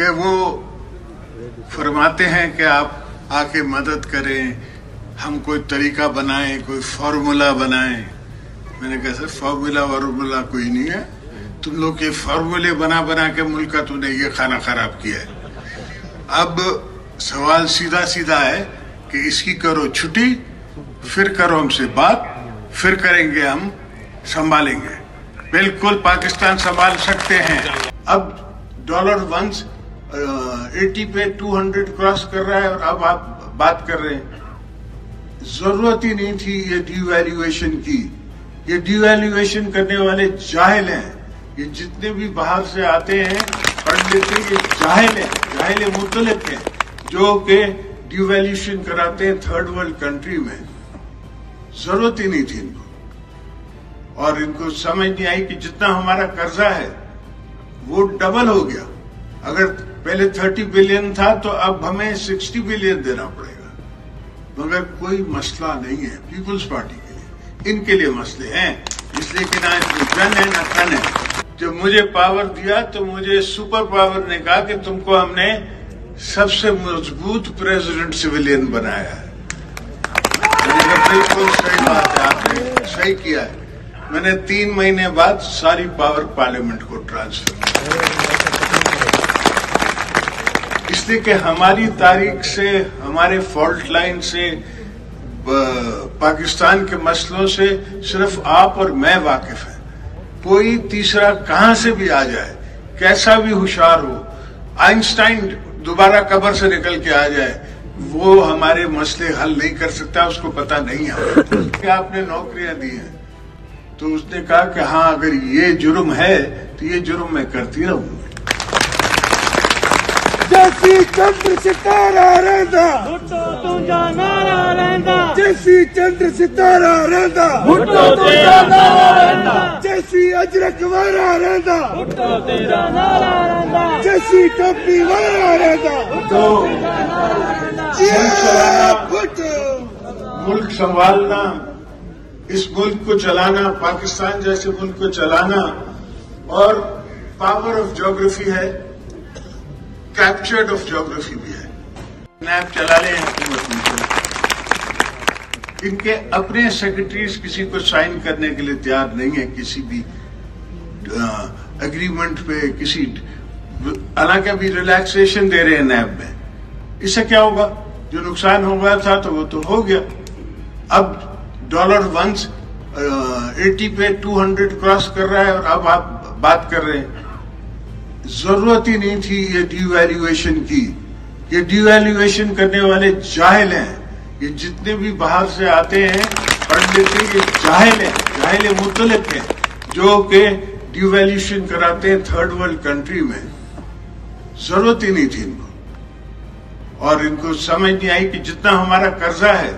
कि वो फरमाते हैं कि आप आके मदद करें, हम कोई तरीका बनाएं, कोई फार्मूला बनाएं। मैंने कहा सर फार्मूला कोई नहीं है, तुम लोग के फार्मूले बना बना के मुल्क का तुमने ये खाना खराब किया है। अब सवाल सीधा सीधा है कि इसकी करो छुट्टी, फिर करो हमसे बात, फिर करेंगे हम, संभालेंगे। बिल्कुल पाकिस्तान संभाल सकते हैं। अब डॉलर वंस 80 पे 200 क्रॉस कर रहा है और अब आप बात कर रहे हैं। जरूरत ही नहीं थी ये डिवैल्यूएशन की। ये डिवैल्यूएशन करने वाले जाहिल हैं। ये जितने भी बाहर से आते हैं पंडित, ये जाहिल मुतलिक हैं जो कि डिवैल्यूएशन कराते हैं थर्ड वर्ल्ड कंट्री में। जरूरत ही नहीं थी इनको, और इनको समझ नहीं आई कि जितना हमारा कर्जा है वो डबल हो गया। अगर पहले 30 बिलियन था तो अब हमें 60 बिलियन देना पड़ेगा। मगर कोई मसला नहीं है पीपुल्स पार्टी के लिए, इनके लिए मसले हैं। इसलिए कि ना इसमें जन है ना तन है। जब मुझे पावर दिया तो मुझे सुपर पावर ने कहा कि तुमको हमने सबसे मजबूत प्रेसिडेंट सिविलियन बनाया है। बिल्कुल सही बात है, आपने सही किया है। मैंने 3 महीने बाद सारी पावर पार्लियामेंट को ट्रांसफर किया, इसलिए कि हमारी तारीख से, हमारे फॉल्ट लाइन से, पाकिस्तान के मसलों से सिर्फ आप और मैं वाकिफ हैं। कोई तीसरा कहां से भी आ जाए, कैसा भी होशियार हो, आइंस्टाइन दोबारा कब्र से निकल के आ जाए, वो हमारे मसले हल नहीं कर सकता। उसको पता नहीं है कि आपने नौकरियां दी हैं। तो उसने कहा कि हाँ, अगर ये जुर्म है तो ये जुर्म मैं करती रहूंगी। जैसी चंद्र सितारा रहंदा, भुट्टो तुंजा नारा रहंदा। जैसी चंद्र सितारा रहंदा, भुट्टो तुंजा नारा रहंदा। जैसी अजरक वारा रहंदा, भुट्टो तेरा नारा रहंदा। जैसी टोपी वारा रहंदा, तो भुट्टो मुल्क संभालना, इस मुल्क को चलाना, पाकिस्तान जैसे मुल्क को चलाना, और पावर ऑफ ज्योग्राफी है, कैप्चर्ड ऑफ ज्योग्राफी भी है। नैब चला रहे हैं हुकूमत में। इनके अपने सेक्रेटरीज किसी को साइन करने के लिए तैयार नहीं है किसी भी एग्रीमेंट पे, किसी, हालांकि अभी रिलैक्सेशन दे रहे हैं नैब में। इससे क्या होगा? जो नुकसान हो गया था तो वो तो हो गया। अब डॉलर वंस 80 पे 200 क्रॉस कर रहा है और अब आप बात कर रहे हैं। जरूरत ही नहीं थी ये डिवैल्यूएशन की। ये डिवैल्यूएशन करने वाले जाहिल हैं। ये जितने भी बाहर से आते हैं पंडित, ये जाहिल मुतलिक हैं जो कि डिवैल्यूएशन कराते हैं थर्ड वर्ल्ड कंट्री में। जरूरत ही नहीं थी इनको, और इनको समझ नहीं आई कि जितना हमारा कर्जा है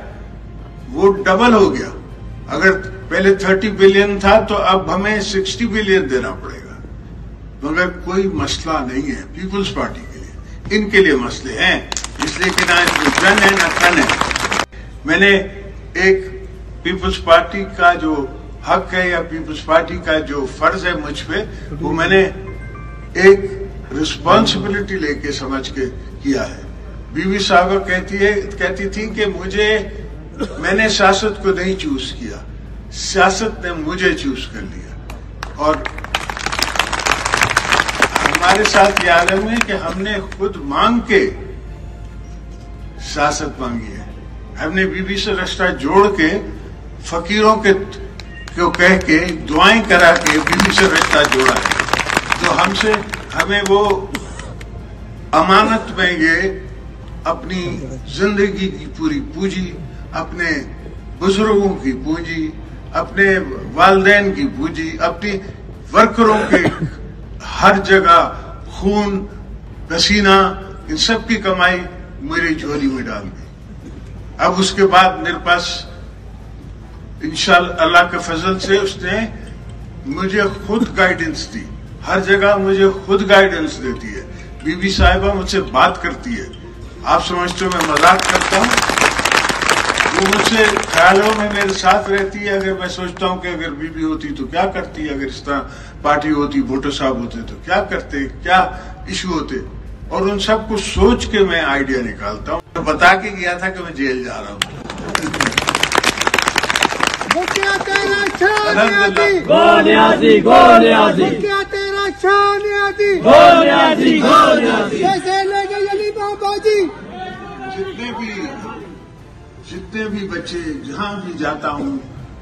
वो डबल हो गया। अगर पहले 30 बिलियन था तो अब हमें 60 बिलियन देना पड़ेगा। मगर कोई मसला नहीं है पीपुल्स पार्टी के लिए, इनके लिए मसले हैं। इसलिए कि ना इसमें जन है ना तन है। मैंने एक पीपुल्स पार्टी का जो हक है या पीपुल्स पार्टी का जो फर्ज है मुझ पे, वो मैंने एक रिस्पॉन्सिबिलिटी लेके समझ के किया है। बीबी साहबा कहती थी कि मैंने सियासत को नहीं चूज किया, सियासत ने मुझे चूज कर लिया। और हमारे साथ ये आलम है कि हमने खुद मांग के सियासत मांगी है। हमने बीबी से रिश्ता जोड़ के, फकीरों के को कह के, दुआएं करा के बीबी से रिश्ता जोड़ा है। तो हमें वो अमानत में ये अपनी जिंदगी की पूरी पूंजी, अपने बुजुर्गों की पूंजी, अपने वालिदैन की पूंजी, अपनी वर्करों के हर जगह खून पसीना, इन सब की कमाई मेरी झोली में डाल दी। अब उसके बाद मेरे पास इंशाअल्लाह अल्लाह के फजल से उसने मुझे खुद गाइडेंस दी। हर जगह मुझे खुद गाइडेंस देती है। बीबी साहिबा मुझसे बात करती है। आप समझते हो मैं मजाक करता हूँ? वो मुझसे ख्यालों में मेरे साथ रहती है। अगर मैं सोचता हूँ कि अगर बीबी होती तो क्या करती, अगर इस तरह पार्टी होती, भुट्टो साहब होते तो क्या करते, क्या इशू होते। और उन सब कुछ सोच के मैं आइडिया निकालता हूँ। तो बता के गया था कि मैं जेल जा रहा हूँ। गोनियाजी गोनियाजी गोनियाजी गोनियाजी जितने भी बच्चे जहाँ भी जाता हूँ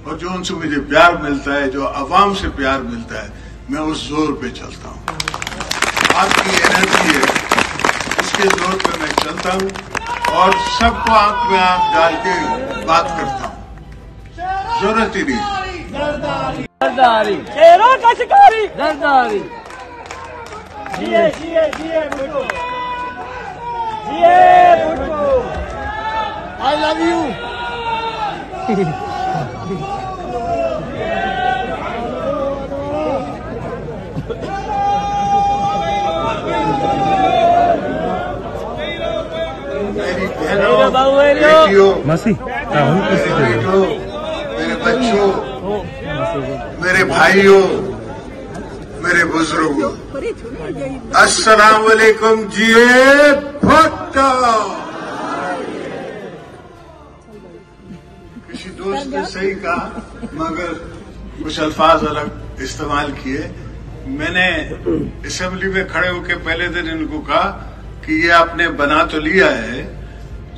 और जो उनसे मुझे प्यार मिलता है, जो आवाम से प्यार मिलता है, मैं उस जोर पे चलता हूँ। आपकी एनर्जी है, उसके जोर पे मैं चलता हूँ और सबको आंख में आंख डाल के बात करता हूँ। जरूरत ही नहीं। जरदारी शेरों का शिकारी जरदारी। जिए जिए जिए भुट्टो, जिए भुट्टो। I love you. मेरी बहनों, बेटियों, मेरे बच्चों, मेरे भाइयों, मेरे बुजुर्गों, अस्सलाम वालेकुम। जिए भुट्टो। किसी दोस्त ने सही कहा, मगर कुछ अल्फाज अलग इस्तेमाल किए। मैंने असेंबली में खड़े होकर पहले दिन इनको कहा कि ये आपने बना तो लिया है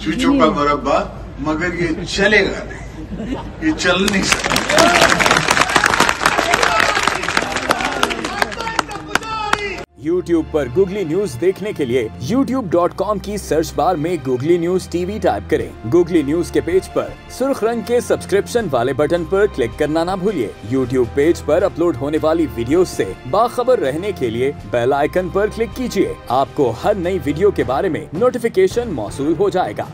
चूचों का मुरब्बा, मगर ये चलेगा नहीं, ये चल नहीं सकता। YouTube पर Google न्यूज देखने के लिए youtube.com की सर्च बार में Google न्यूज TV टाइप करें। Google न्यूज के पेज पर सुर्ख रंग के सब्सक्रिप्शन वाले बटन पर क्लिक करना ना भूलिए। YouTube पेज पर अपलोड होने वाली वीडियोस से बाखबर रहने के लिए बेल आइकन पर क्लिक कीजिए। आपको हर नई वीडियो के बारे में नोटिफिकेशन मौसूल हो जाएगा।